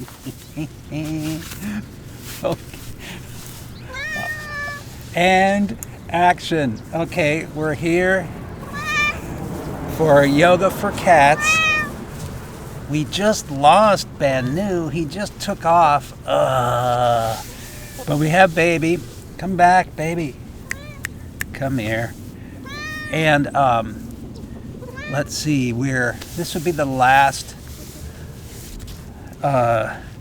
Okay. And action. Okay, we're here for yoga for cats. We just lost Banu. He just took off. But we have baby. Come back, baby. Come here. And let's see. This would be the last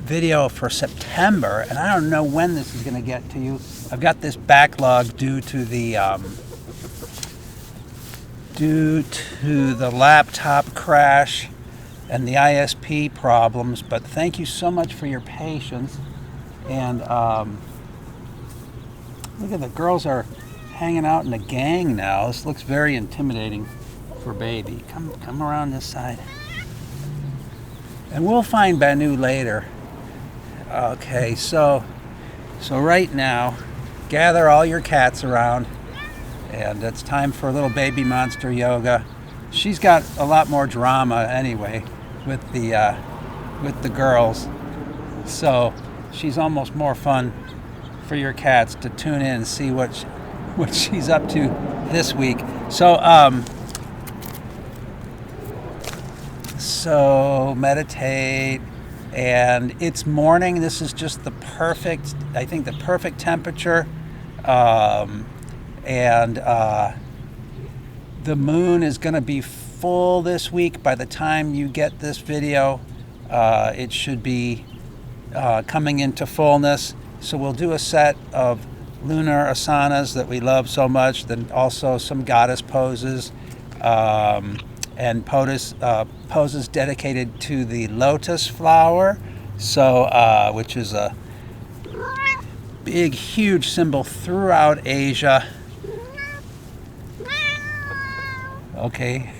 video for September, and I don't know when this is going to get to you. I've got this backlog due to the laptop crash and the ISP problems. But thank you so much for your patience. And look at the girls are hanging out in a gang now. This looks very intimidating for baby. Come around this side. And we'll find Banu later. Okay, so right now, gather all your cats around, and it's time for a little baby monster yoga. She's got a lot more drama anyway with the girls, so she's almost more fun for your cats to tune in and see what she's up to this week. So meditate, and it's morning. This is just the perfect temperature, and the moon is going to be full this week. By the time you get this video, it should be coming into fullness. So we'll do a set of lunar asanas that we love so much, then also some goddess poses, and poses dedicated to the lotus flower, which is a big, huge symbol throughout Asia. Okay,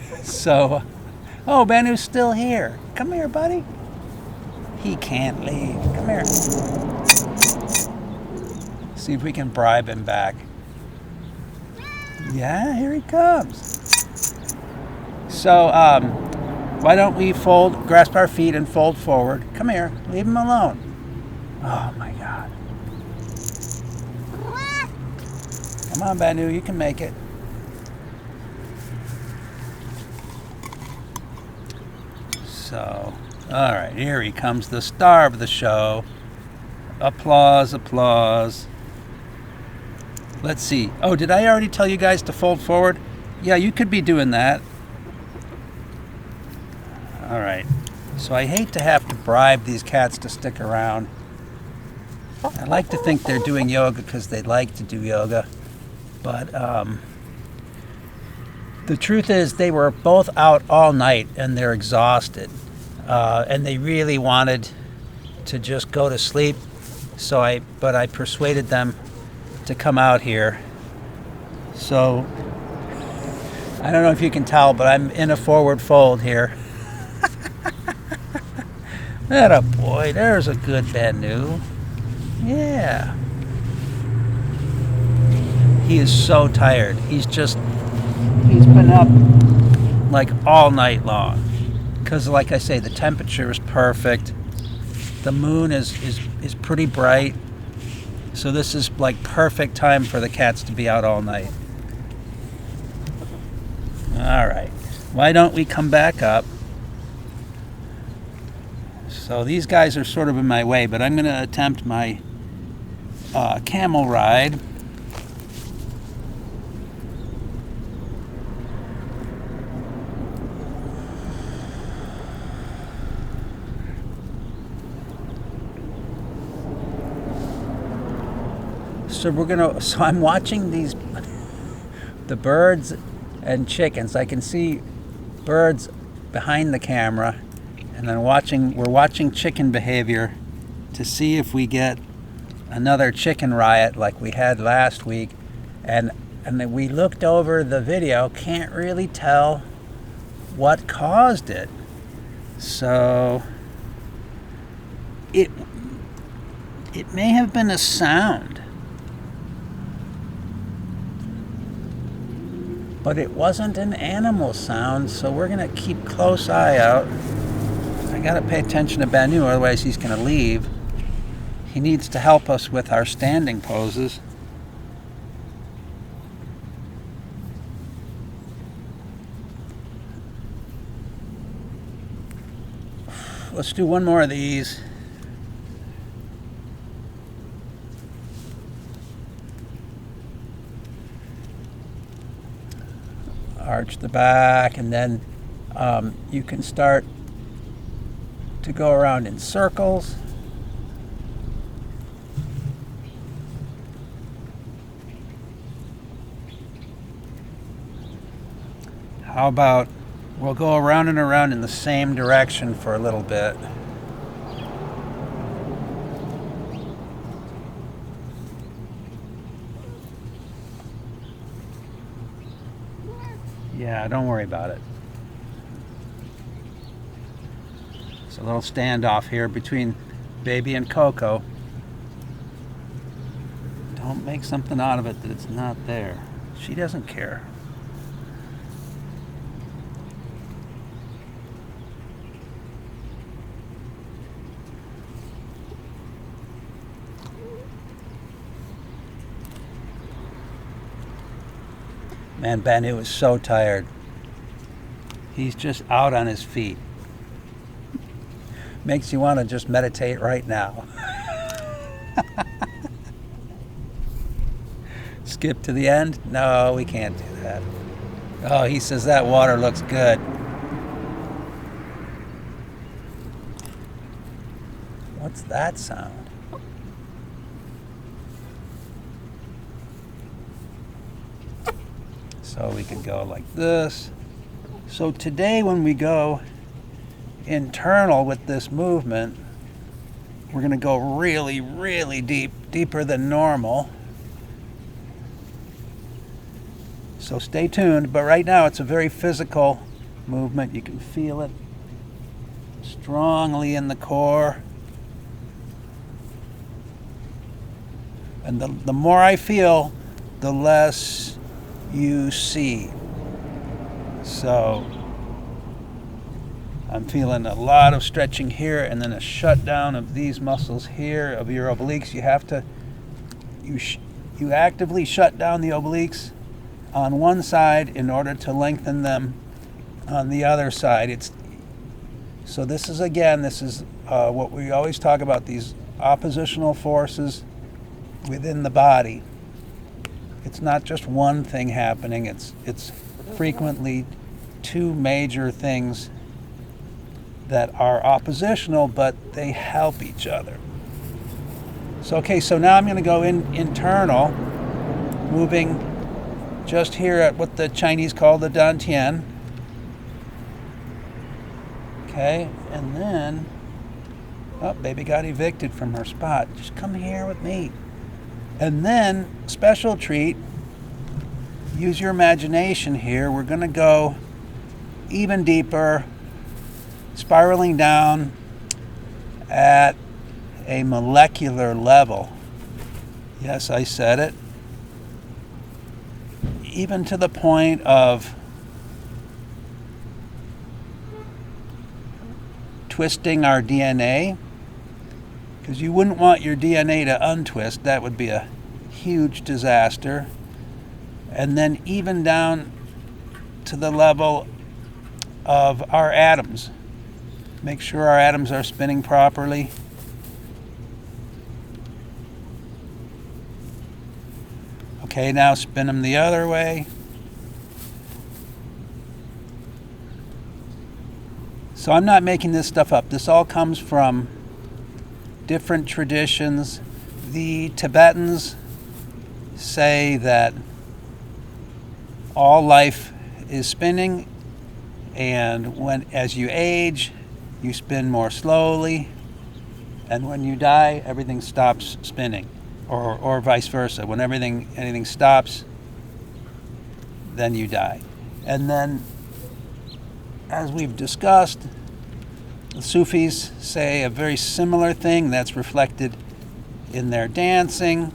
oh, Banu's still here. Come here, buddy. He can't leave. Come here. See if we can bribe him back. Yeah, here he comes. So, why don't we grasp our feet and fold forward? Come here, leave him alone. Oh my God. Come on, Banu, you can make it. So, all right, here he comes, the star of the show. Applause, applause. Let's see. Oh, did I already tell you guys to fold forward? Yeah, you could be doing that. All right. So I hate to have to bribe these cats to stick around. I like to think they're doing yoga because they like to do yoga. But the truth is they were both out all night and they're exhausted. And they really wanted to just go to sleep. But I persuaded them to come out here. So I don't know if you can tell, but I'm in a forward fold here. That a boy. There's a good Banu. Yeah. He is so tired. He's been up like all night long. Because like I say, the temperature is perfect. The moon is pretty bright. So this is like perfect time for the cats to be out all night. All right. Why don't we come back up? So these guys are sort of in my way, but I'm going to attempt my camel ride. So I'm watching the birds and chickens. I can see birds behind the camera, and then we're watching chicken behavior to see if we get another chicken riot like we had last week. And then we looked over the video, can't really tell what caused it. So it may have been a sound. But it wasn't an animal sound, so we're going to keep close eye out. I got to pay attention to Banu, otherwise he's going to leave. He needs to help us with our standing poses. Let's do one more of these. Arch the back, and then you can start to go around in circles. How about we'll go around and around in the same direction for a little bit. Yeah, don't worry about it. It's a little standoff here between Baby and Coco. Don't make something out of it that it's not there. She doesn't care. Man, Banu is so tired. He's just out on his feet. Makes you want to just meditate right now. Skip to the end? No, we can't do that. Oh, he says that water looks good. What's that sound? So we could go like this. So today when we go internal with this movement, we're going to go really, really deep, deeper than normal. So stay tuned, but right now it's a very physical movement. You can feel it strongly in the core. And the more I feel, the less you see. So I'm feeling a lot of stretching here, and then a shutdown of these muscles here of your obliques. You have to you actively shut down the obliques on one side in order to lengthen them on the other side. So this is what we always talk about, these oppositional forces within the body. It's not just one thing happening, it's frequently two major things that are oppositional, but they help each other. So now I'm going to go internal, moving just here at what the Chinese call the Dantian. Okay, and then, Baby got evicted from her spot. Just come here with me. And then, special treat, use your imagination here. We're going to go even deeper, spiraling down at a molecular level. Yes, I said it. Even to the point of twisting our DNA. Because you wouldn't want your DNA to untwist. That would be a huge disaster. And then even down to the level of our atoms. Make sure our atoms are spinning properly. Okay, now spin them the other way. So I'm not making this stuff up. This all comes from different traditions. The Tibetans say that all life is spinning, and as you age, you spin more slowly, and when you die, everything stops spinning, or vice versa. When anything stops, then you die. And then, as we've discussed, the Sufis say a very similar thing that's reflected in their dancing.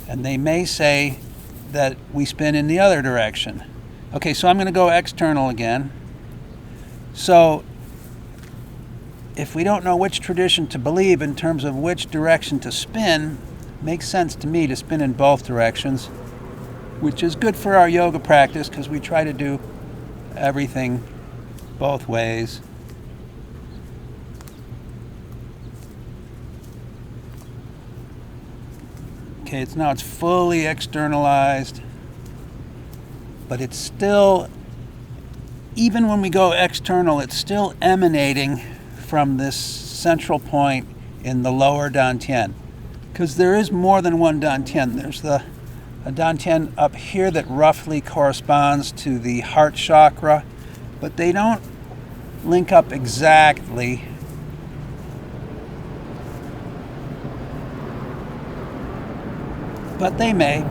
And they may say that we spin in the other direction. Okay, so I'm going to go external again. So if we don't know which tradition to believe in terms of which direction to spin, it makes sense to me to spin in both directions, which is good for our yoga practice because we try to do everything both ways. Okay, it's fully externalized, but it's still, even when we go external, it's still emanating from this central point in the lower dantian, because there is more than one dantian. There's a dantian up here that roughly corresponds to the heart chakra, but they don't link up exactly. But they may.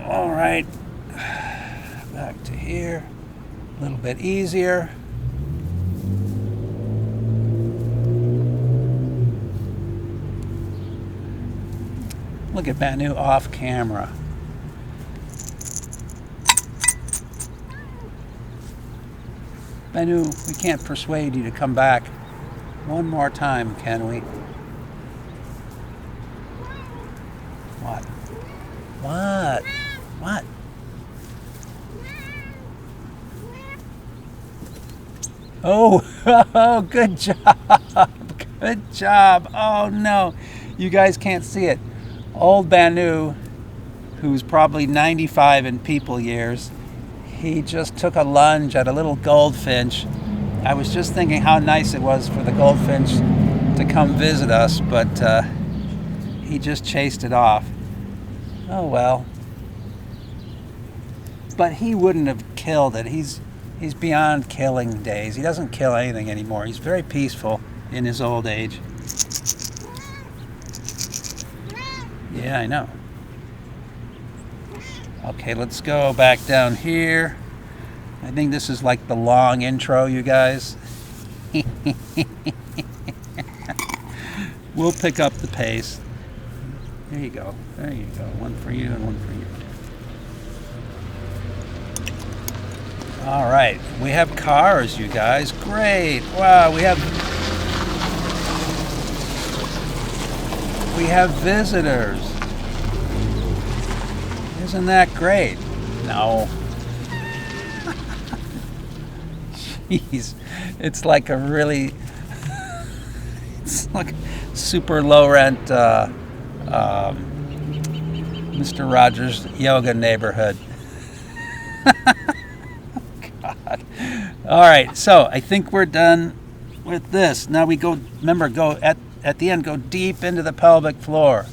All right, back to here, a little bit easier. Look at Banu off camera. Banu, we can't persuade you to come back one more time, can we? What? What? What? Oh, good job. Good job. Oh no, you guys can't see it. Old Banu, who's probably 95 in people years, he just took a lunge at a little goldfinch. I was just thinking how nice it was for the goldfinch to come visit us, but he just chased it off. Oh well. But he wouldn't have killed it. He's beyond killing days. He doesn't kill anything anymore. He's very peaceful in his old age. Yeah, I know. Okay, let's go back down here. I think this is like the long intro, you guys. We'll pick up the pace. There you go. There you go. One for you and one for you. All right. We have cars, you guys. Great. Wow, we have visitors. Isn't that great? No. Jeez, it's like it's like super low rent Mr. Rogers yoga neighborhood. God. All right, so I think we're done with this. Now we go, remember, go at the end, go deep into the pelvic floor.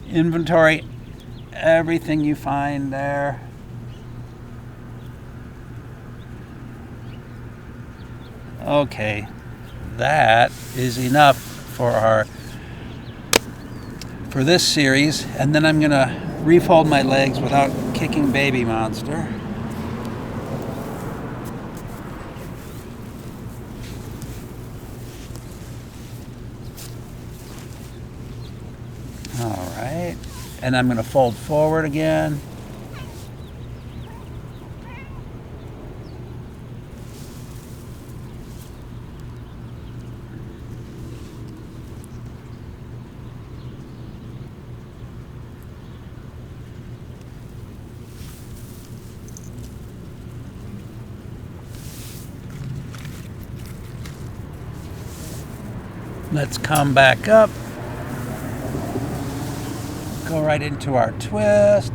Inventory everything you find there. Okay, that is enough for this series, and then I'm gonna refold my legs without kicking baby monster. All right, and I'm gonna fold forward again. Let's come back up. Go right into our twist.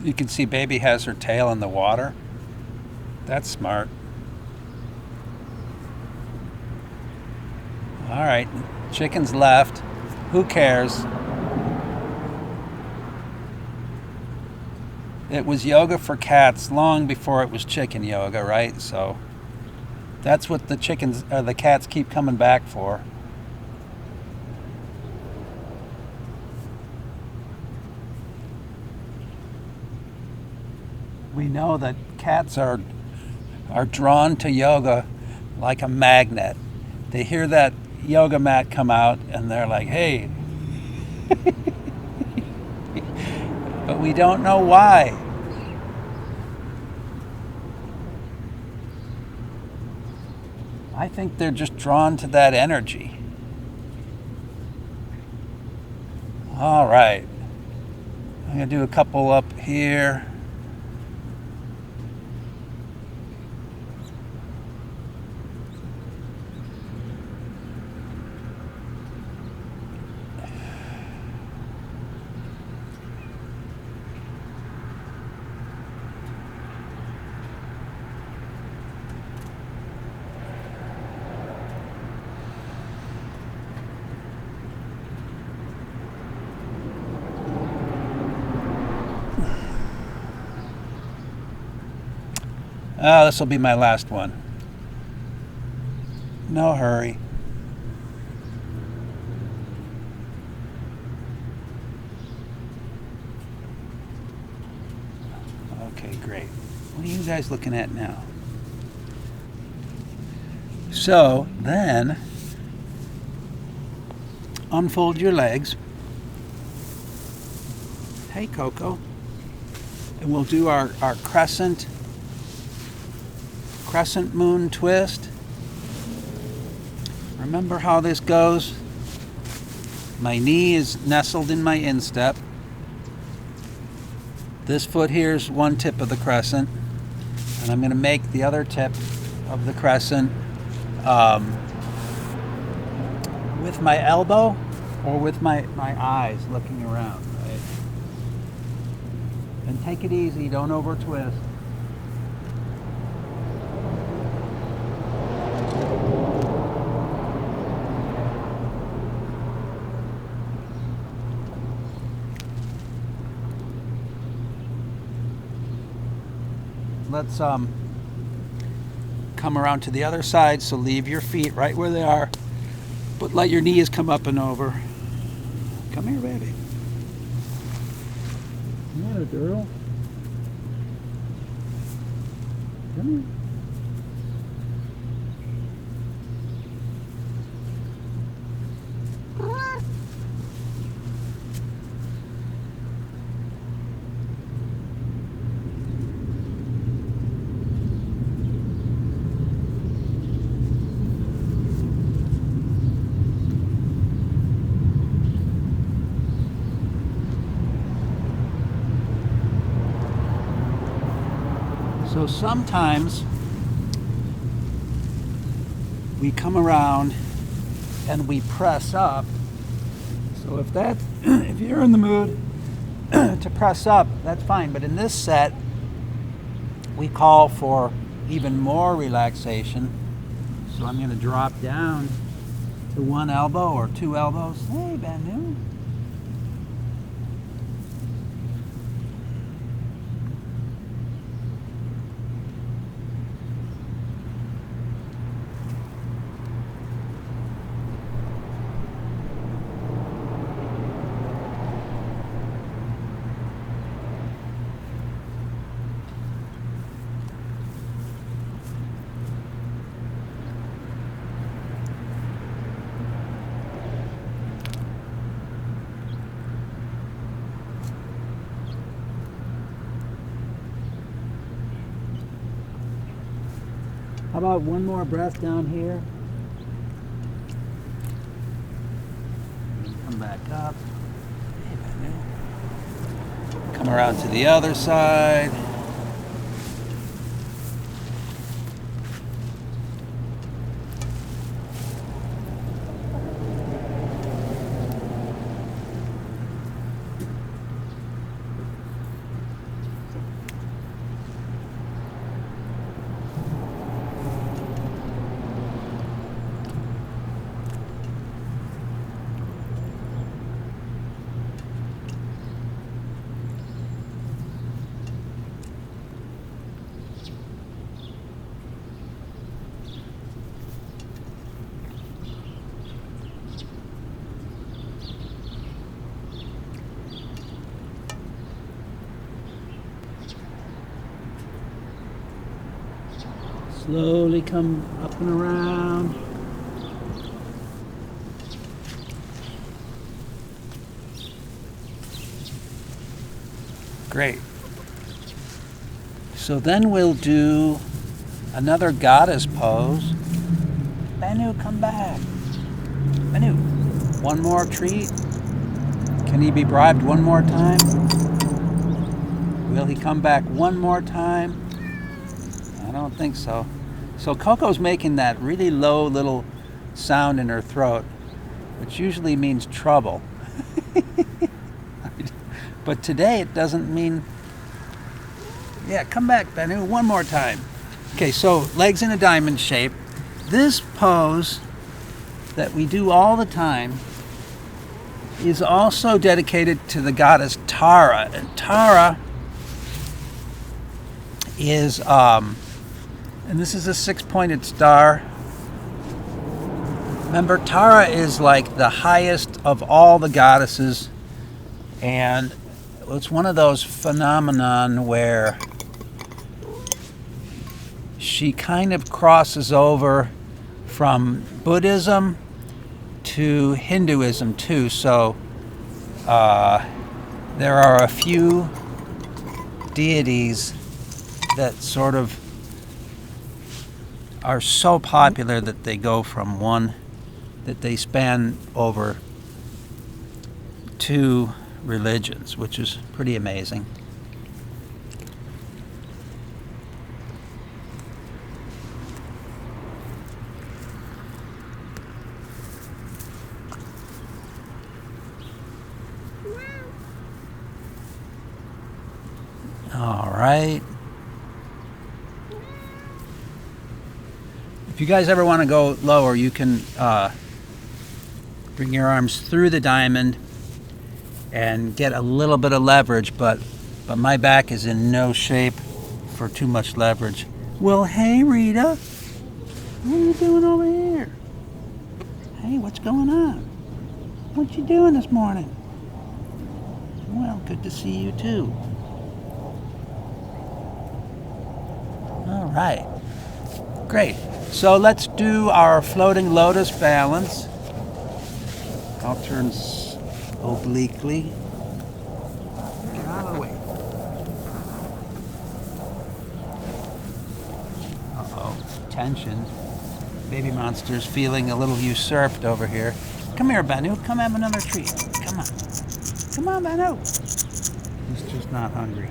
You can see baby has her tail in the water. That's smart. All All right, chickens left. Who cares? It was yoga for cats long before it was chicken yoga, right? So that's what the cats keep coming back for. We know that cats are drawn to yoga like a magnet. They hear that yoga mat come out and they're like, hey. But we don't know why. I think they're just drawn to that energy. All right. I'm going to do a couple up here. Oh, this will be my last one. No hurry. Okay, great. What are you guys looking at now? So then, unfold your legs. Hey, Coco. And we'll do our crescent moon twist. Remember how this goes? My knee is nestled in my instep. This foot here is one tip of the crescent, and I'm going to make the other tip of the crescent with my elbow or with my eyes looking around, right? And take it easy, don't over twist. Let's come around to the other side, so leave your feet right where they are, but let your knees come up and over. Come here, baby. Come here, girl. Come here. So sometimes we come around and we press up. So if you're in the mood to press up, that's fine. But in this set, we call for even more relaxation. So I'm going to drop down to one elbow or two elbows. Hey, Banu. How about one more breath down here? Come back up. Come around to the other side. Slowly come up and around. Great. So then we'll do another goddess pose. Banu, come back. Banu, one more treat. Can he be bribed one more time? Will he come back one more time? I don't think so. So Coco's making that really low little sound in her throat, which usually means trouble. But today it doesn't mean... Yeah, come back, Banu, one more time. Okay, so legs in a diamond shape. This pose that we do all the time is also dedicated to the goddess Tara. And Tara is, and this is a 6-pointed star. Remember, Tara is like the highest of all the goddesses, and it's one of those phenomenon where she kind of crosses over from Buddhism to Hinduism too. So there are a few deities that sort of are so popular that they go from one, that they span over two religions, which is pretty amazing. All right. If you guys ever want to go lower, you can bring your arms through the diamond and get a little bit of leverage, but my back is in no shape for too much leverage. Well, hey, Rita. What are you doing over here? Hey, what's going on? What you doing this morning? Well, good to see you too. All right. Great. So let's do our floating lotus balance. I'll turn obliquely. Get out of the way. Uh-oh. Tension. Baby monster's feeling a little usurped over here. Come here, Banu. Come have another treat. Come on. Come on, Banu. He's just not hungry.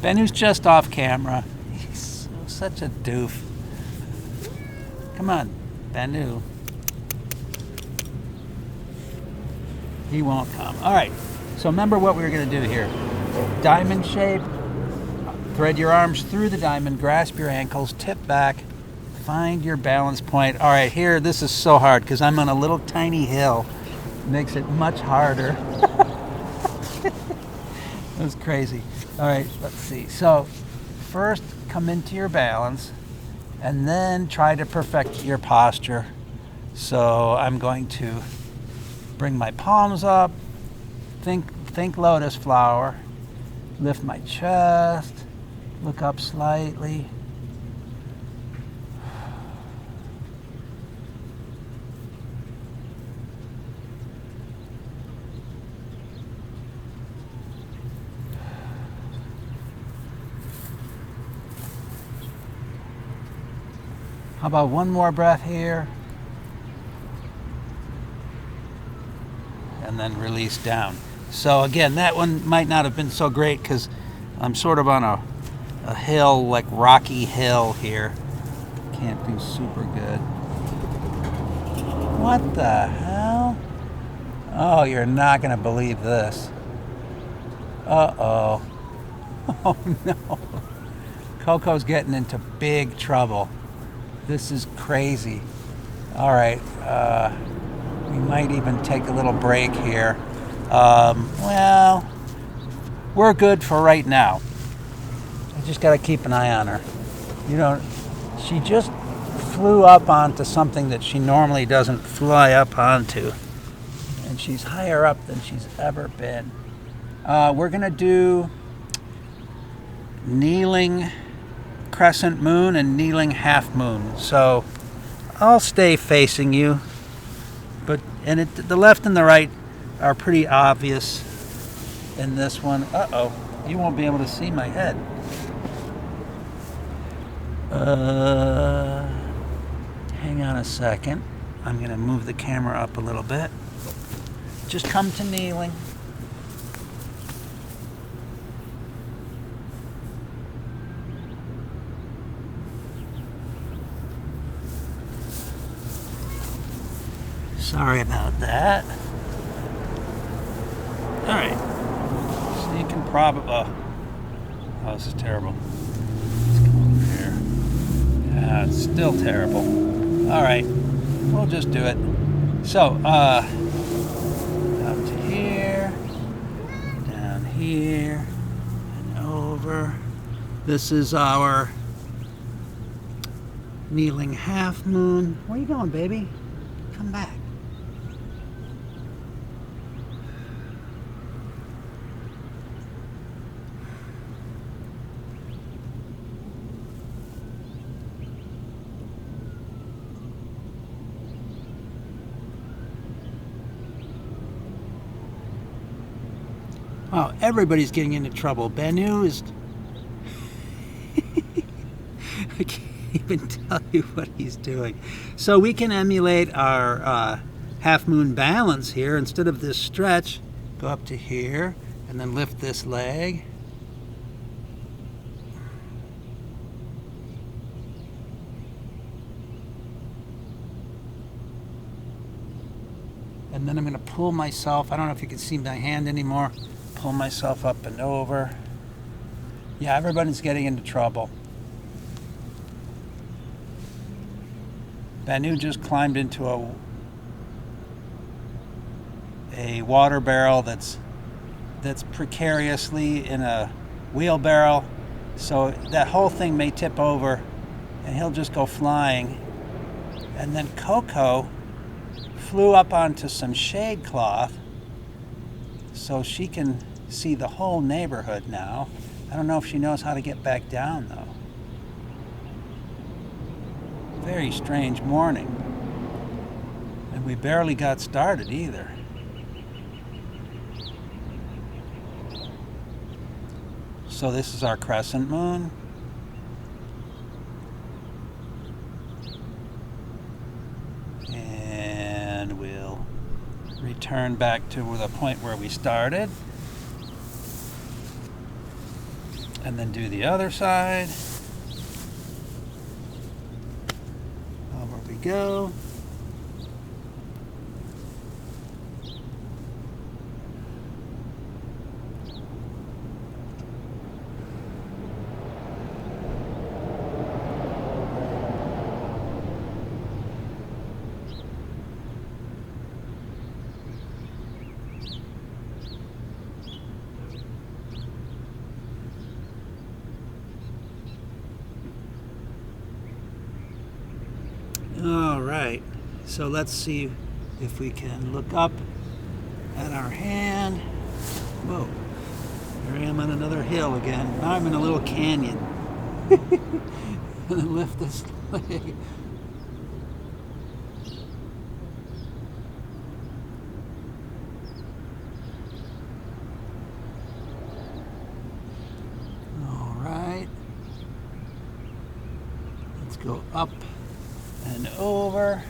Banu's just off camera. He's such a doof. Come on, Banu. He won't come. All right. So remember what we were going to do here. Diamond shape. Thread your arms through the diamond. Grasp your ankles. Tip back. Find your balance point. All right, here, this is so hard because I'm on a little tiny hill. It makes it much harder. That's crazy. All right, let's see. So first come into your balance and then try to perfect your posture. So I'm going to bring my palms up, think lotus flower, lift my chest, look up slightly. How about one more breath here? And then release down. So again, that one might not have been so great because I'm sort of on a hill, like rocky hill here. Can't do super good. What the hell? Oh, you're not gonna believe this. Uh-oh. Oh no. Coco's getting into big trouble. This is crazy. All right, we might even take a little break here. Well, we're good for right now. I just gotta keep an eye on her. You know, she just flew up onto something that she normally doesn't fly up onto. And she's higher up than she's ever been. We're gonna do kneeling crescent moon and kneeling half moon. So I'll stay facing you, but the left and the right are pretty obvious in this one. Uh-oh, you won't be able to see my head. Hang on a second. I'm going to move the camera up a little bit. Just come to kneeling. Sorry about that. All right. So you can probably... Oh, this is terrible. Let's go over here. Yeah, it's still terrible. All right. We'll just do it. So, up to here, down here, and over. This is our kneeling half moon. Where you going, baby? Come back. Oh, everybody's getting into trouble. Banu is... I can't even tell you what he's doing. So we can emulate our half moon balance here. Instead of this stretch, go up to here and then lift this leg. And then I'm going to pull myself. I don't know if you can see my hand anymore. Pull myself up and over. Yeah, everybody's getting into trouble. Banu just climbed into a water barrel that's precariously in a wheelbarrow, so that whole thing may tip over and he'll just go flying. And then Coco flew up onto some shade cloth so she can see the whole neighborhood now. I don't know if she knows how to get back down though. Very strange morning. And we barely got started either. So this is our crescent moon. And we'll return back to the point where we started. And then do the other side. Over we go. All right, so let's see if we can look up at our hand. Whoa, here I am on another hill again. Now I'm in a little canyon. And then lift this leg. All right, let's go up and over.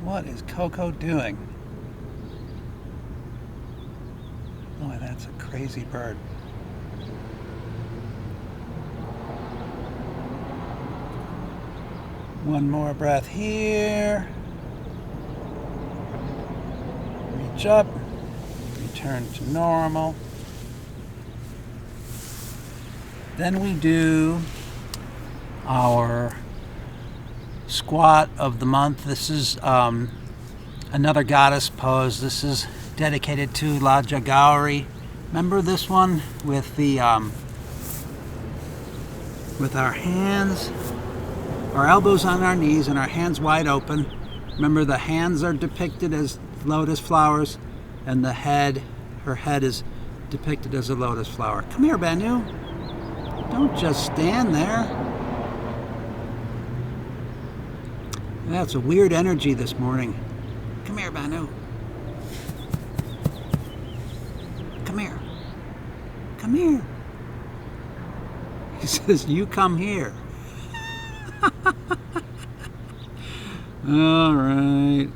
What is Coco doing? Boy, that's a crazy bird. One more breath here. Reach up. Return to normal. Then we do our squat of the month. This is another goddess pose. This is dedicated to Lajja Gauri. Remember this one with the with our hands, our elbows on our knees and our hands wide open. Remember, the hands are depicted as lotus flowers, and the head, her head is depicted as a lotus flower. Come here, Banu. Don't just stand there. That's a weird energy this morning. Come here, Banu. Come here. Come here. He says, you come here. All right.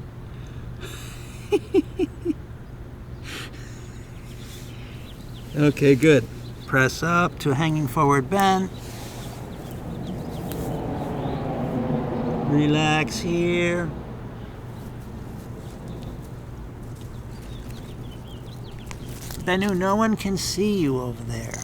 Okay, good. Press up to hanging forward bend. Relax here. Benu, no one can see you over there.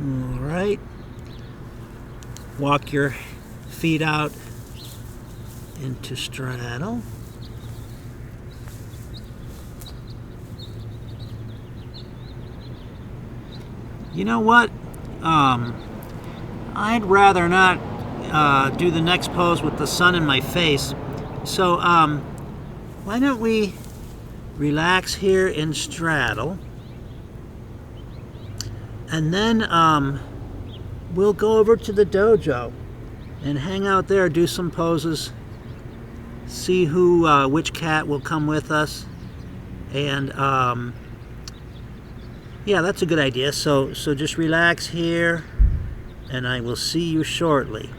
All right. Walk your feet out into straddle. You know what? I'd rather not do the next pose with the sun in my face. So why don't we relax here in straddle, and then we'll go over to the dojo and hang out there, do some poses, see which cat will come with us, and yeah, that's a good idea. So just relax here, and I will see you shortly.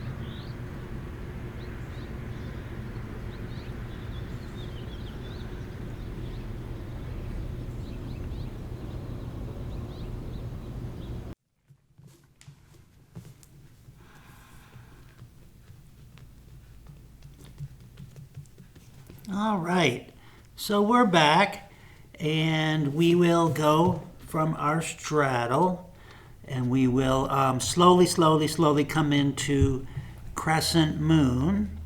All right, so we're back, and we will go from our straddle, and we will slowly come into crescent moon.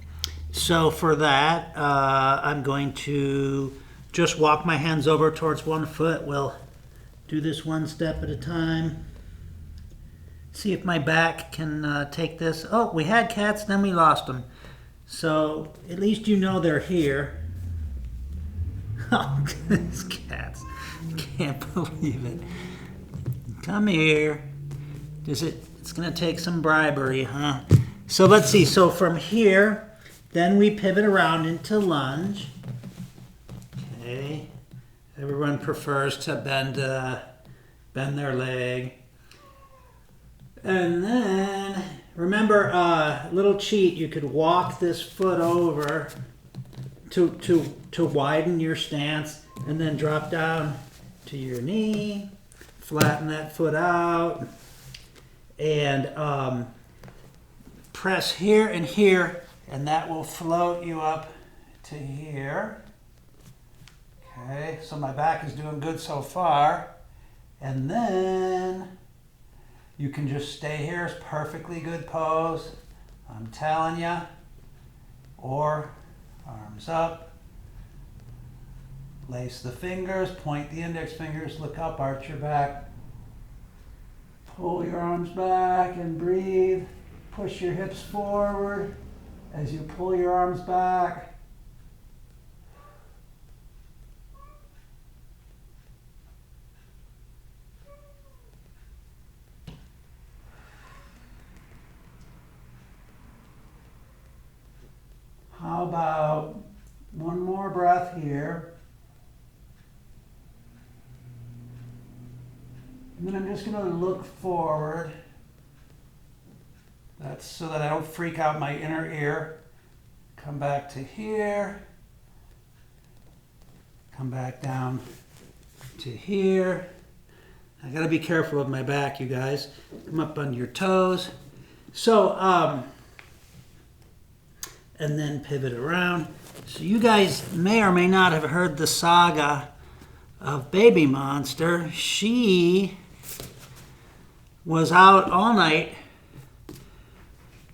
So for that, I'm going to just walk my hands over towards one foot. We'll do this one step at a time. See if my back can take this. Oh, we had cats, then we lost them. So at least you know they're here. Oh, these cats. Can't believe it. Come here. It's going to take some bribery, huh? So let's see. So from here, then we pivot around into lunge. Okay. Everyone prefers to bend their leg. And then, remember, little cheat, you could walk this foot over to widen your stance, and then drop down to your knee, flatten that foot out, and press here and here, and that will float you up to here. Okay, so my back is doing good so far. And then you can just stay here. It's perfectly good pose, I'm telling you. Or arms up, lace the fingers, point the index fingers, look up, arch your back, pull your arms back and breathe. Push your hips forward as you pull your arms back. How about one more breath here? And then I'm just going to look forward. That's so that I don't freak out my inner ear. Come back to here. Come back down to here. I gotta be careful of my back, you guys. Come up on your toes. So, and then pivot around. So you guys may or may not have heard the saga of Baby Monster. She was out all night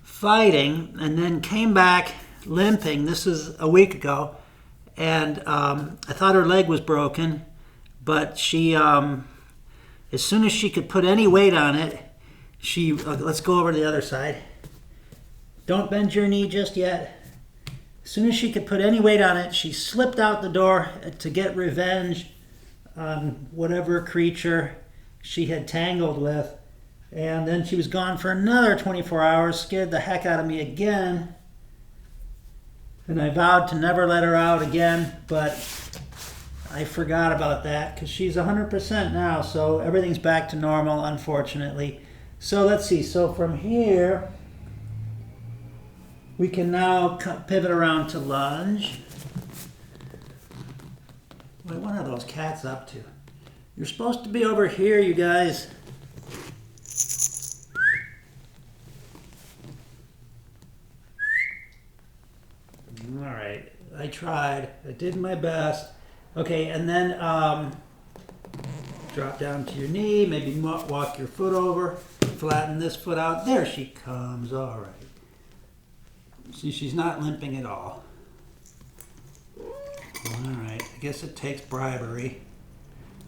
fighting and then came back limping. This is a week ago. And I thought her leg was broken, but she, as soon as she could put any weight on it, let's go over to the other side. Don't bend your knee just yet. As soon as she could put any weight on it, she slipped out the door to get revenge on whatever creature she had tangled with. And then she was gone for another 24 hours, scared the heck out of me again. And I vowed to never let her out again, but I forgot about that because she's 100% now, so everything's back to normal, unfortunately. So let's see. So from here, we can now pivot around to lunge. Wait, what are those cats up to? You're supposed to be over here, you guys. All right, I tried. I did my best. Okay, and then drop down to your knee, maybe walk your foot over, flatten this foot out. There she comes, all right. See, she's not limping at all. All right, I guess it takes bribery.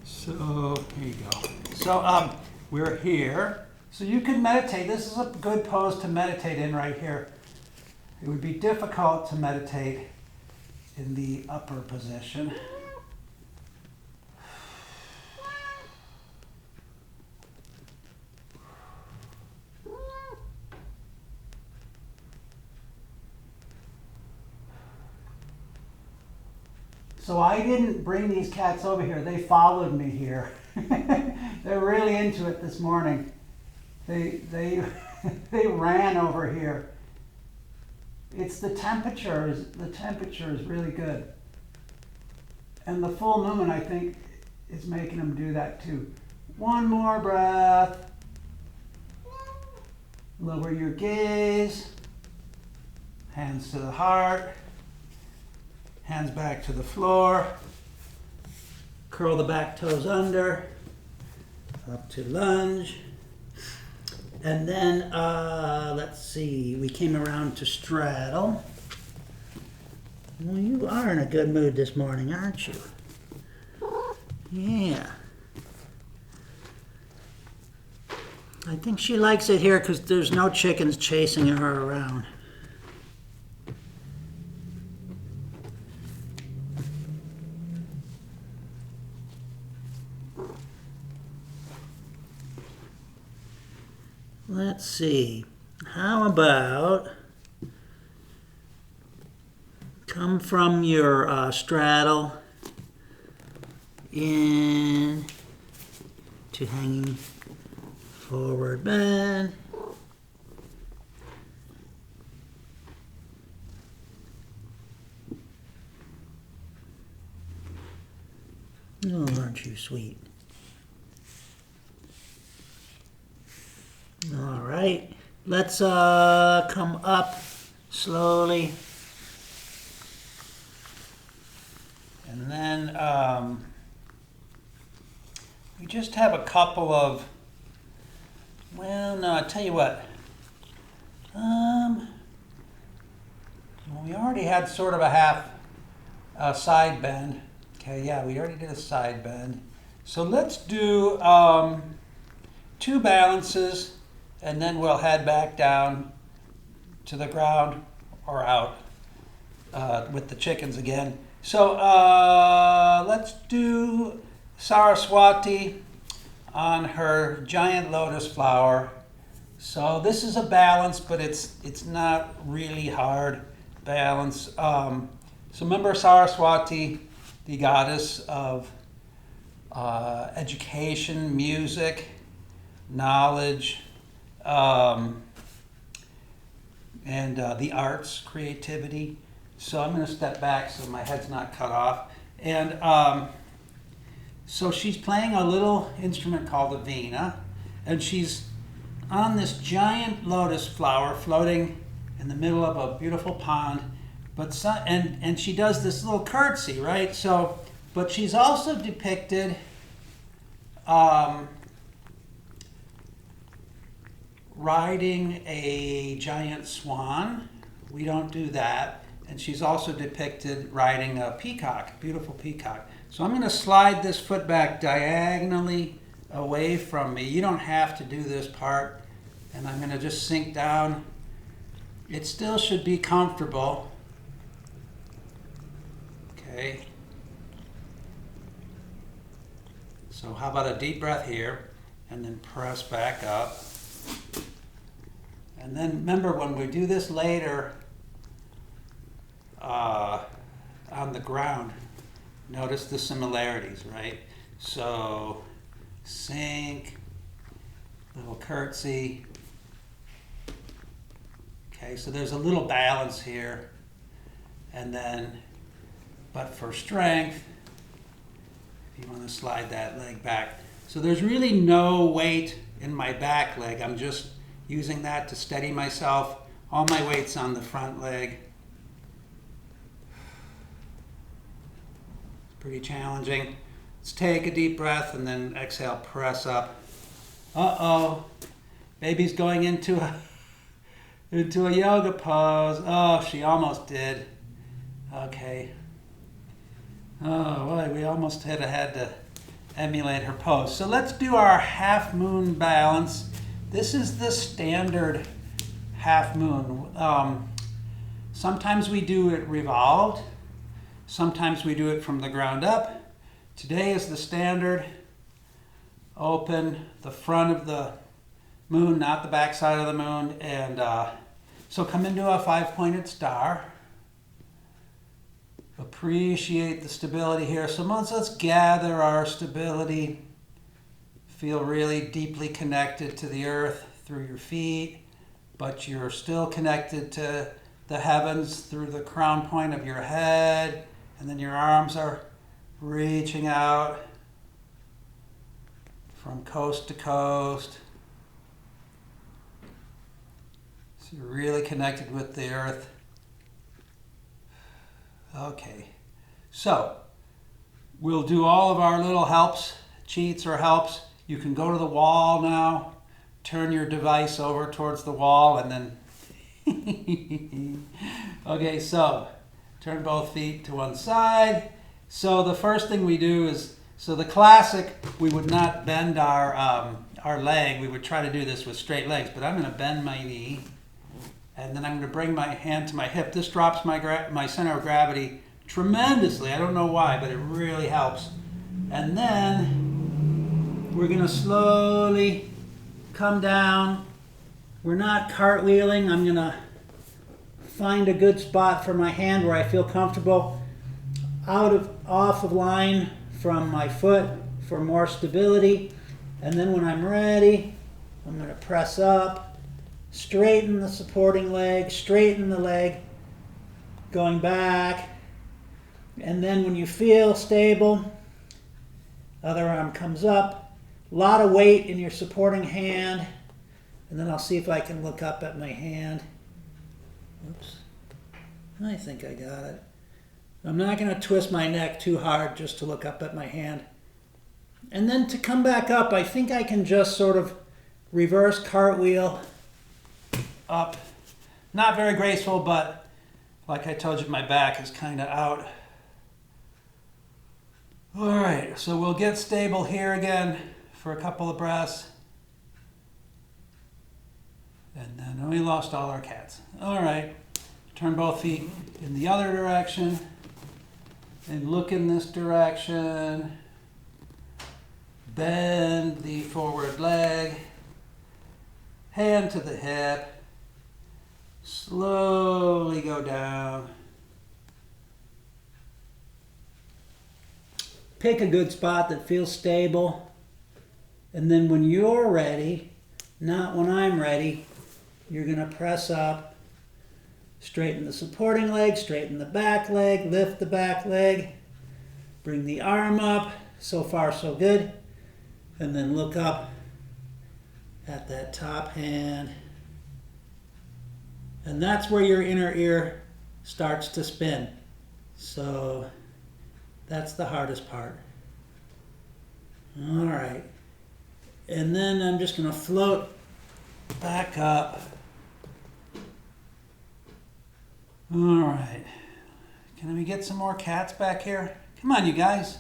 So, here you go. So, we're here. So you can meditate. This is a good pose to meditate in right here. It would be difficult to meditate in the upper position. So I didn't bring these cats over here. They followed me here. They're really into it this morning. They they ran over here. It's the temperature is really good. And the full moon, I think, is making them do that too. One more breath. Lower your gaze. Hands to the heart. Hands back to the floor. Curl the back toes under. Up to lunge. And then, let's see, we came around to straddle. Well, you are in a good mood this morning, aren't you? Yeah. I think she likes it here because there's no chickens chasing her around. Let's see, how about come from your straddle in to hanging forward bend. Oh, aren't you sweet? All right, let's come up slowly. And then we just have a couple of, well, no, I'll tell you what. Well, we already had sort of a half side bend. Okay, yeah, we already did a side bend. So let's do 2 balances. And then we'll head back down to the ground or out with the chickens again. So let's do Saraswati on her giant lotus flower. So this is a balance, but it's not really hard balance. So remember Saraswati, the goddess of education, music, knowledge, and the arts, creativity. So I'm going to step back so my head's not cut off. And So she's playing a little instrument called a vina, and she's on this giant lotus flower floating in the middle of a beautiful pond. And she does this little curtsy, right? So, but she's also depicted riding a giant swan. We don't do that. And she's also depicted riding a peacock, beautiful peacock. So I'm going to slide this foot back diagonally away from me. You don't have to do this part. And I'm going to just sink down. It still should be comfortable. Okay. So how about a deep breath here, and then press back up. And then remember, when we do this later on the ground, notice the similarities, right? So sink, little curtsy. Okay, so there's a little balance here. And then, but for strength, if you want to slide that leg back. So there's really no weight in my back leg. I'm just using that to steady myself. All my weight's on the front leg. It's pretty challenging. Let's take a deep breath and then exhale, press up. Uh-oh, baby's going into a yoga pose. Oh, she almost did. Okay. Oh, boy, we almost had to emulate her pose. So let's do our half moon balance. This is the standard half moon. Sometimes we do it revolved. Sometimes we do it from the ground up. Today is the standard. Open the front of the moon, not the back side of the moon. And so come into a 5-pointed star. Appreciate the stability here. So let's gather our stability. Feel really deeply connected to the earth through your feet, but you're still connected to the heavens through the crown point of your head, and then your arms are reaching out from coast to coast. So you're really connected with the earth. Okay, so we'll do all of our little helps, cheats or helps. You can go to the wall now, turn your device over towards the wall, and then okay, so turn both feet to one side. So the first thing we do is, so the classic, we would not bend our leg. We would try to do this with straight legs, but I'm going to bend my knee. And then I'm going to bring my hand to my hip. This drops my center of gravity tremendously. I don't know why, but it really helps. And then we're going to slowly come down. We're not cartwheeling. I'm going to find a good spot for my hand where I feel comfortable. Off of line from my foot for more stability. And then when I'm ready, I'm going to press up. Straighten the supporting leg, straighten the leg, going back. And then when you feel stable, other arm comes up. A lot of weight in your supporting hand. And then I'll see if I can look up at my hand. Oops. I think I got it. I'm not going to twist my neck too hard just to look up at my hand. And then to come back up, I think I can just sort of reverse cartwheel up. Not very graceful, but like I told you, my back is kind of out. All right, so we'll get stable here again for a couple of breaths. And then we lost all our cats. All right, turn both feet in the other direction and look in this direction. Bend the forward leg, hand to the hip. Slowly go down. Pick a good spot that feels stable. And then when you're ready, not when I'm ready, you're going to press up. Straighten the supporting leg, straighten the back leg, lift the back leg. Bring the arm up, So far, so good. And then look up at that top hand. And that's where your inner ear starts to spin. So that's the hardest part. All right. And then I'm just going to float back up. All right. Can we get some more cats back here? Come on, you guys.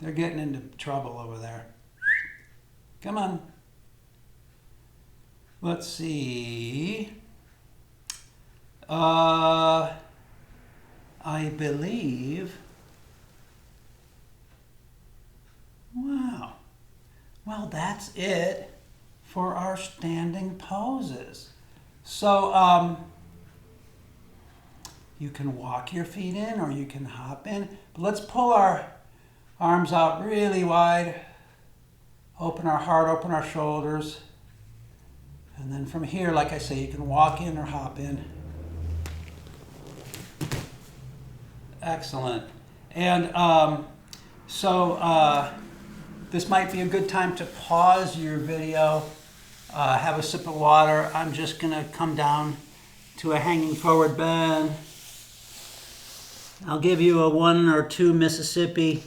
They're getting into trouble over there. Come on. Let's see. I believe. Wow. Well, that's it for our standing poses. So, you can walk your feet in or you can hop in. But let's pull our arms out really wide. Open our heart, open our shoulders. And then from here, like I say, you can walk in or hop in. Excellent. And this might be a good time to pause your video, have a sip of water. I'm just going to come down to a hanging forward bend. I'll give you a 1 or 2 Mississippi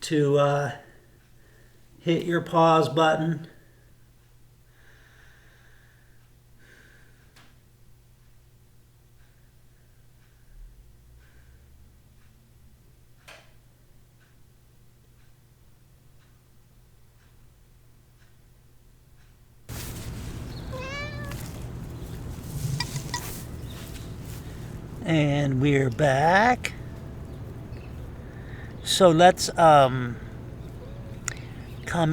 to hit your pause button. And we're back. So let's come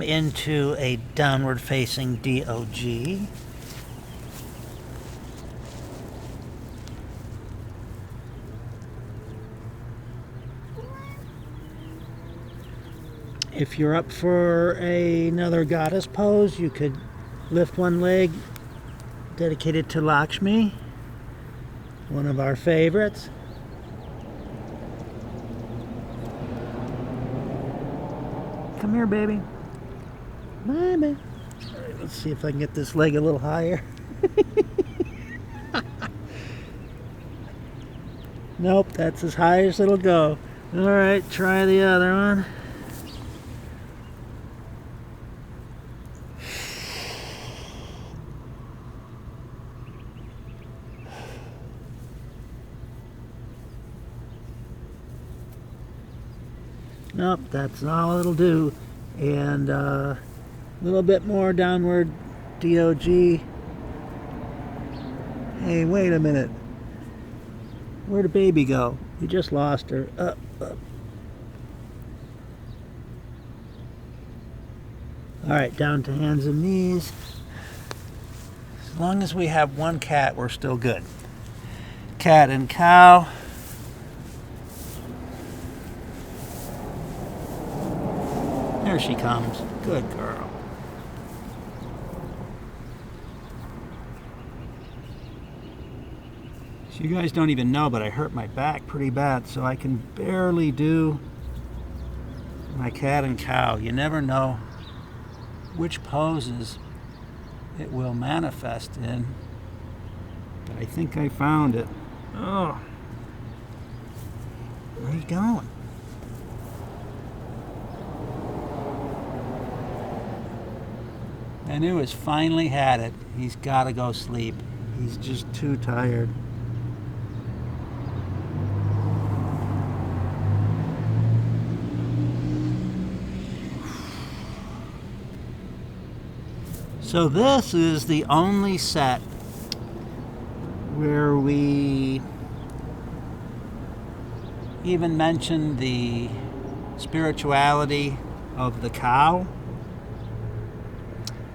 into a downward facing dog. If you're up for another goddess pose, you could lift one leg, dedicated to Lakshmi, one of our favorites. Come here, baby. Baby. All right, let's see if I can get this leg a little higher. Nope, that's as high as it'll go. All right, try the other one. Nope, that's all it'll do. And a little bit more downward dog. Hey, wait a minute. Where'd the baby go? We just lost her. Up. Alright, down to hands and knees. As long as we have one cat, we're still good. Cat and cow. There she comes. Good girl. So you guys don't even know, but I hurt my back pretty bad, so I can barely do my cat and cow. You never know which poses it will manifest in, but I think I found it. Oh, where are you going? Anu has finally had it. He's got to go sleep. He's just too tired. So this is the only set where we even mention the spirituality of the cow.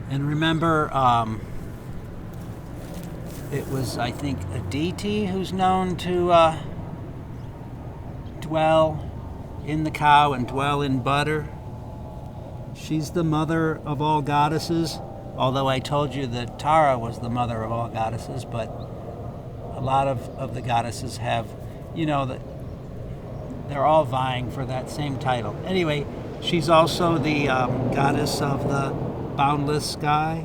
And remember, it was, I think, Aditi who's known to dwell in the cow and dwell in butter. She's the mother of all goddesses, although I told you that Tara was the mother of all goddesses, but a lot of the goddesses have, you know, They're all vying for that same title. Anyway, she's also the goddess of the boundless sky.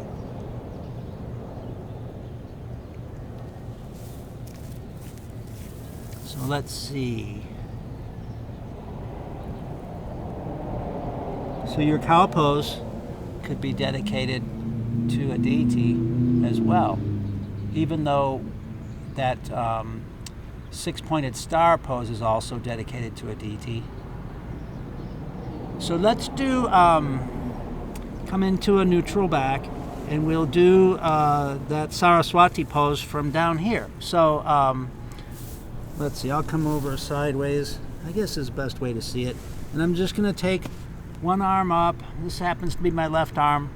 So let's see. So your cow pose could be dedicated to Aditi as well, even though that six-pointed star pose is also dedicated to Aditi. So let's do come into a neutral back, and we'll do that Saraswati pose from down here. So let's see, I'll come over sideways. I guess is the best way to see it. And I'm just going to take one arm up. This happens to be my left arm.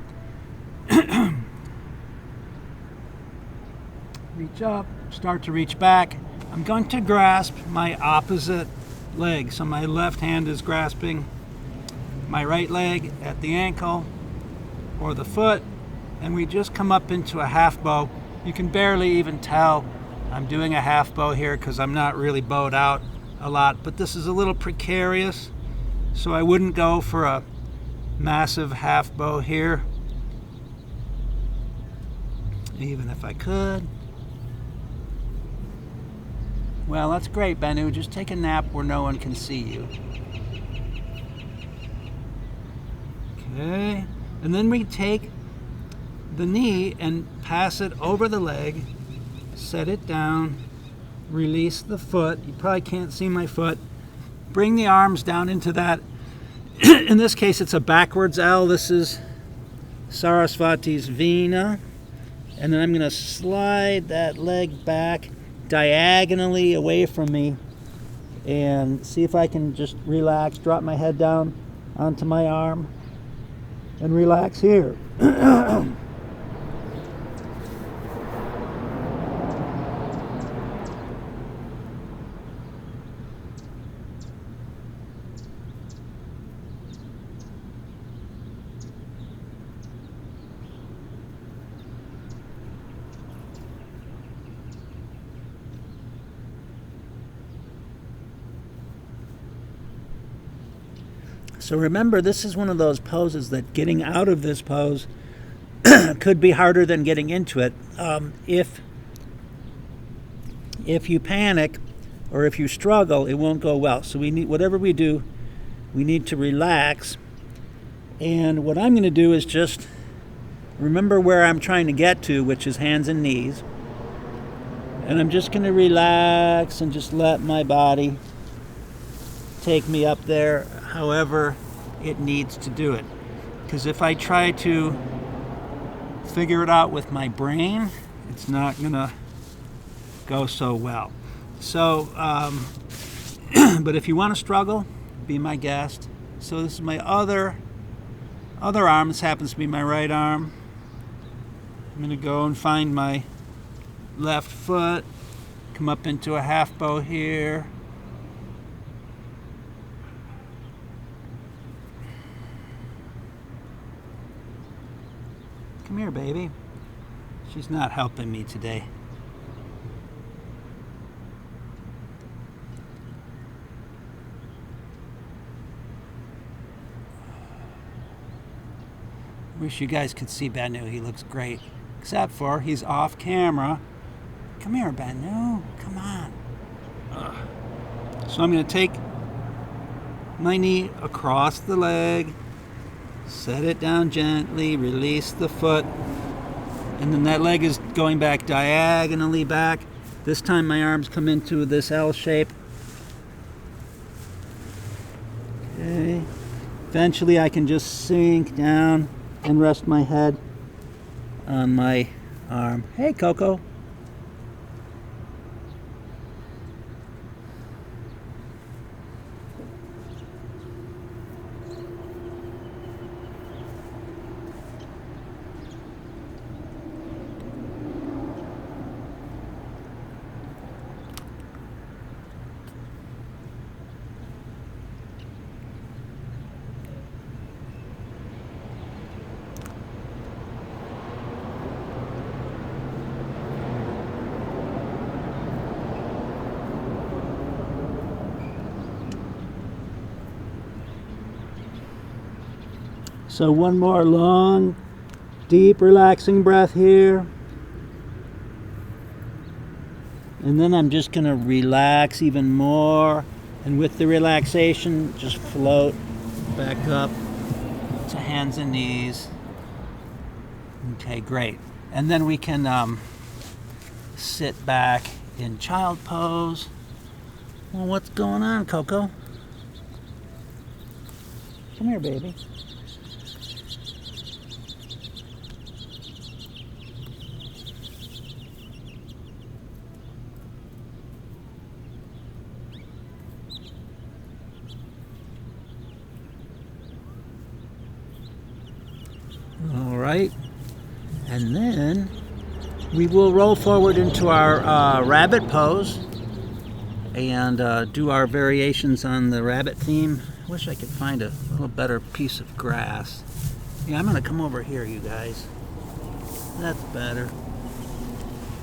Reach up, start to reach back. I'm going to grasp my opposite leg. So my left hand is grasping my right leg at the ankle or the foot, and we just come up into a half bow. You can barely even tell I'm doing a half bow here because I'm not really bowed out a lot, but this is a little precarious, so I wouldn't go for a massive half bow here, even if I could. Well, that's great, Benu. Just take a nap where no one can see you. Okay, and then we take the knee and pass it over the leg, set it down, release the foot. You probably can't see my foot. Bring the arms down into that. In this case, it's a backwards L. This is Saraswati's Veena. And then I'm going to slide that leg back diagonally away from me and see if I can just relax, drop my head down onto my arm and relax here. So remember, this is one of those poses that getting out of this pose could be harder than getting into it. If you panic or if you struggle, it won't go well. So we need, whatever we do, we need to relax. And what I'm going to do is just remember where I'm trying to get to, which is hands and knees. And I'm just going to relax and just let my body take me up there however it needs to do it. Because if I try to figure it out with my brain, it's not going to go so well. So, but if you want to struggle, be my guest. So this is my other arm. This happens to be my right arm. I'm going to go and find my left foot, come up into a half bow here. Come here, baby. She's not helping me today. Wish you guys could see Benu. He looks great. Except for he's off camera. Come here, Benu. Come on. So I'm going to take my knee across the leg, set it down gently, release the foot, and then that leg is going back diagonally back. This time my arms come into this L shape. Okay. Eventually I can just sink down and rest my head on my arm. Hey, Coco. So one more long, deep, relaxing breath here. And then I'm just going to relax even more. And with the relaxation, just float back up to hands and knees. Okay, great. And then we can sit back in child pose. Well, what's going on, Coco? Come here, baby. All right. And then we will roll forward into our rabbit pose and do our variations on the rabbit theme. I wish I could find a little better piece of grass. Yeah, I'm gonna come over here, you guys. That's better.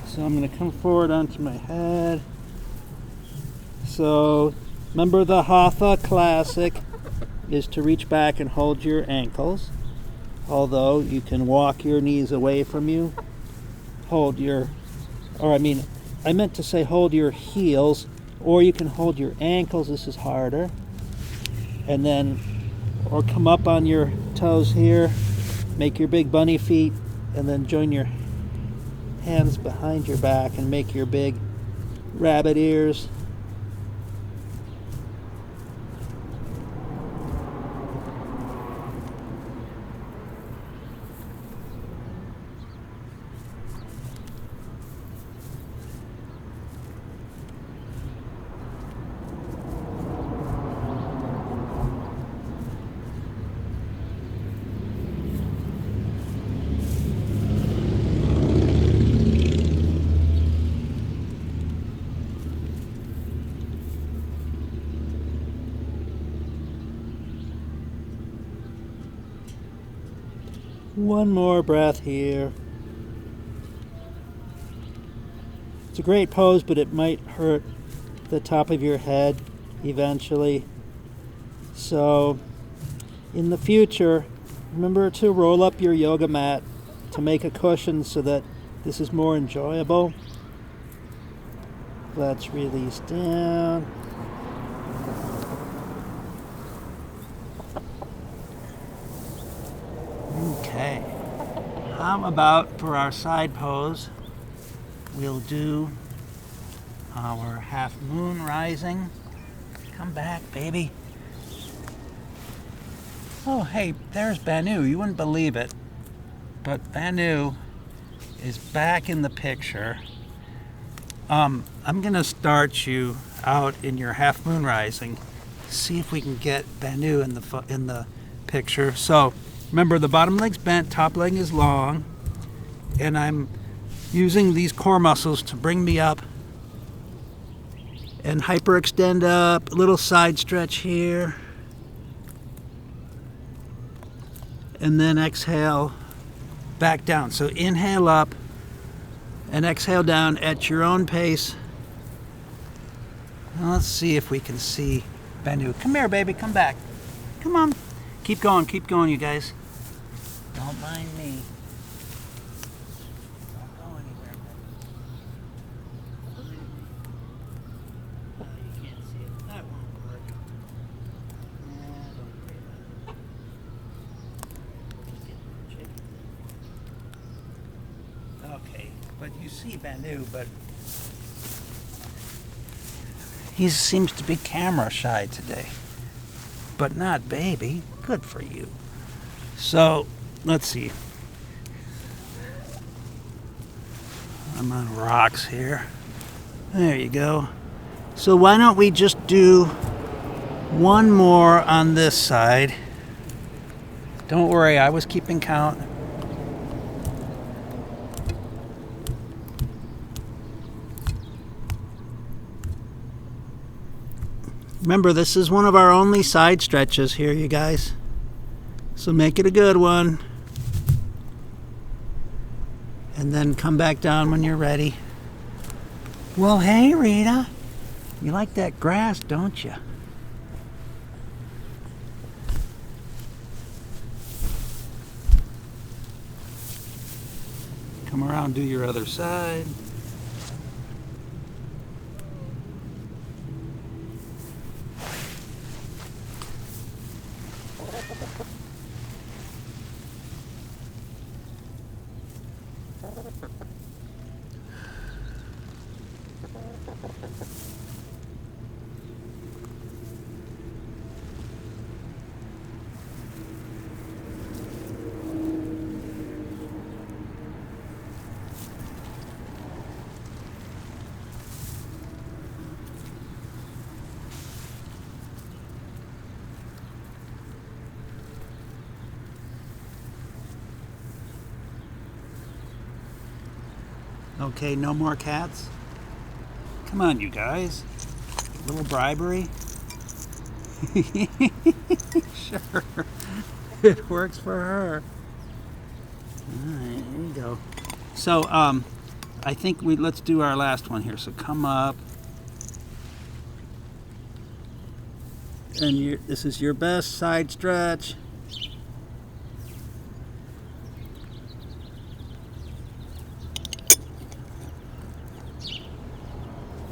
So I'm gonna come forward onto my head. So remember, the Hatha classic is to reach back and hold your ankles. Although you can walk your knees away from you. Hold I meant to say hold your heels, or you can hold your ankles. This is harder. And then, or come up on your toes here, make your big bunny feet, and then join your hands behind your back and make your big rabbit ears. One more breath here. It's a great pose, but it might hurt the top of your head eventually. So in the future, remember to roll up your yoga mat to make a cushion so that this is more enjoyable. Let's release down. Okay, how about for our side pose, we'll do our half moon rising. Come back, baby. Oh, hey, there's Banu. You wouldn't believe it, but Banu is back in the picture. I'm gonna start you out in your half moon rising. See if we can get Banu in the picture. So remember, the bottom leg's bent, top leg is long, and I'm using these core muscles to bring me up and hyperextend up, a little side stretch here, and then exhale back down. So inhale up and exhale down at your own pace. Now let's see if we can see Banu. Come here, baby, come back. Come on. Keep going, you guys. Don't mind me. Don't go anywhere. Oh, you can't see it. That won't work. Don't worry about it. Okay, but you see Banu, but he seems to be camera shy today. But not baby. Good for you. So, let's see. I'm on rocks here. There you go. So why don't we just do one more on this side. Don't worry, I was keeping count. Remember, this is one of our only side stretches here, you guys. So make it a good one. And then come back down when you're ready. Well, hey, Rita. You like that grass, don't you? Come around, do your other side. Okay, no more cats? Come on, you guys. A little bribery? Sure. It works for her. Alright, here we go. So, I think let's do our last one here. So come up. And this is your best side stretch.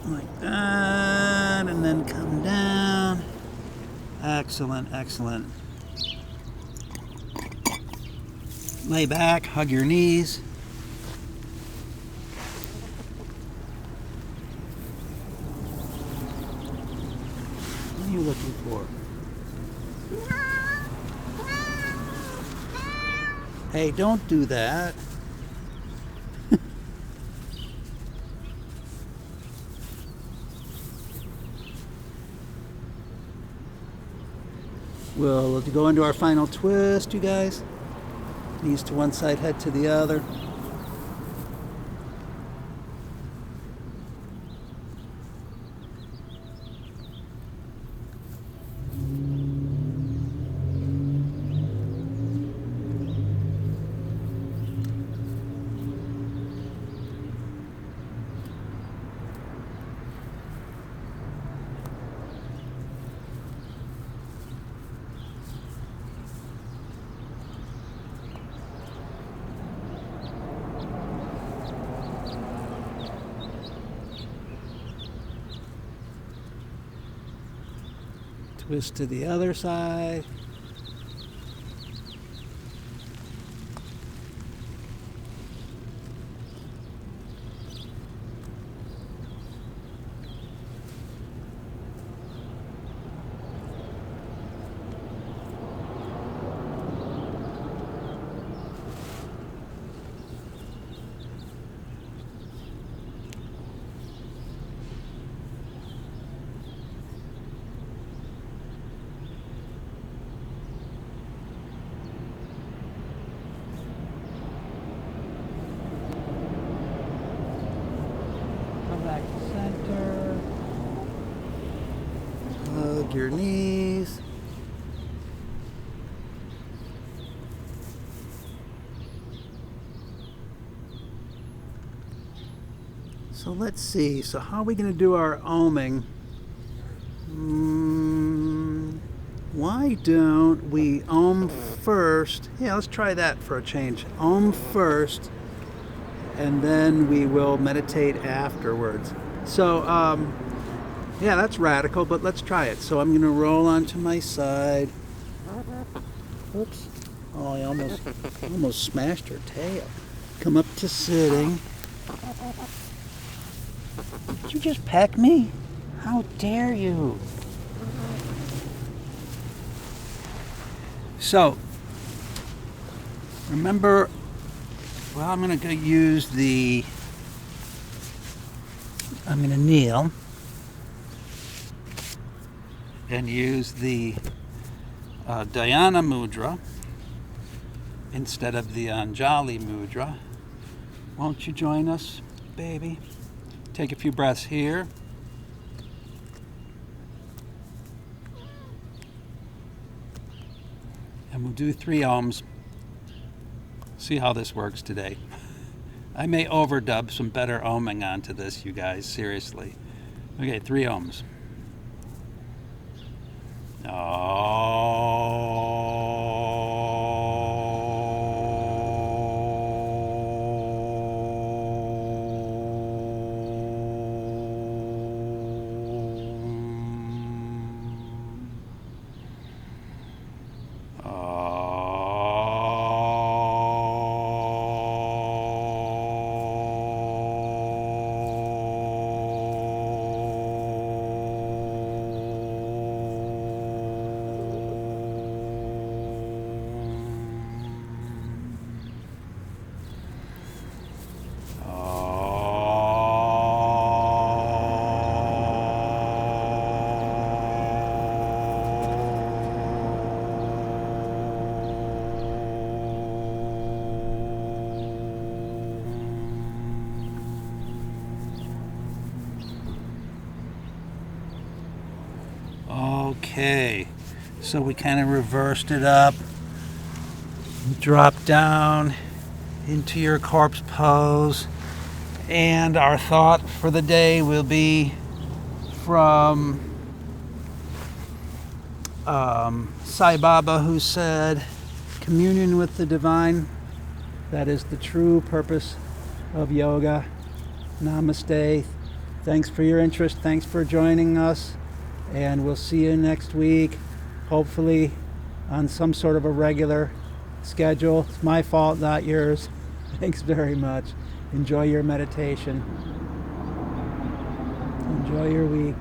Like that, and then come down. Excellent, excellent. Lay back, hug your knees. What are you looking for? Hey, don't do that. We'll go into our final twist, you guys. Knees to one side, head to the other. Twist to the other side. Back to center. Hug your knees. So let's see. So how are we going to do our oming? Why don't we om first? Yeah, let's try that for a change. Om first, and then we will meditate afterwards. So, yeah, that's radical, but let's try it. So I'm going to roll onto my side. Oops. Oh, I almost smashed her tail. Come up to sitting. Did you just peck me? How dare you? So, remember, well, I'm going to kneel and use the Dhyana mudra instead of the Anjali mudra. Won't you join us, baby? Take a few breaths here. And we'll do 3 ohms. See how this works today. I may overdub some better ohming onto this, you guys, seriously. Okay, 3 ohms. Okay, so we kind of reversed it up. Drop down into your corpse pose. And our thought for the day will be from Sai Baba, who said, communion with the divine, that is the true purpose of yoga. Namaste. Thanks for your interest. Thanks for joining us. And we'll see you next week, hopefully on some sort of a regular schedule. It's my fault, not yours. Thanks very much. Enjoy your meditation. Enjoy your week.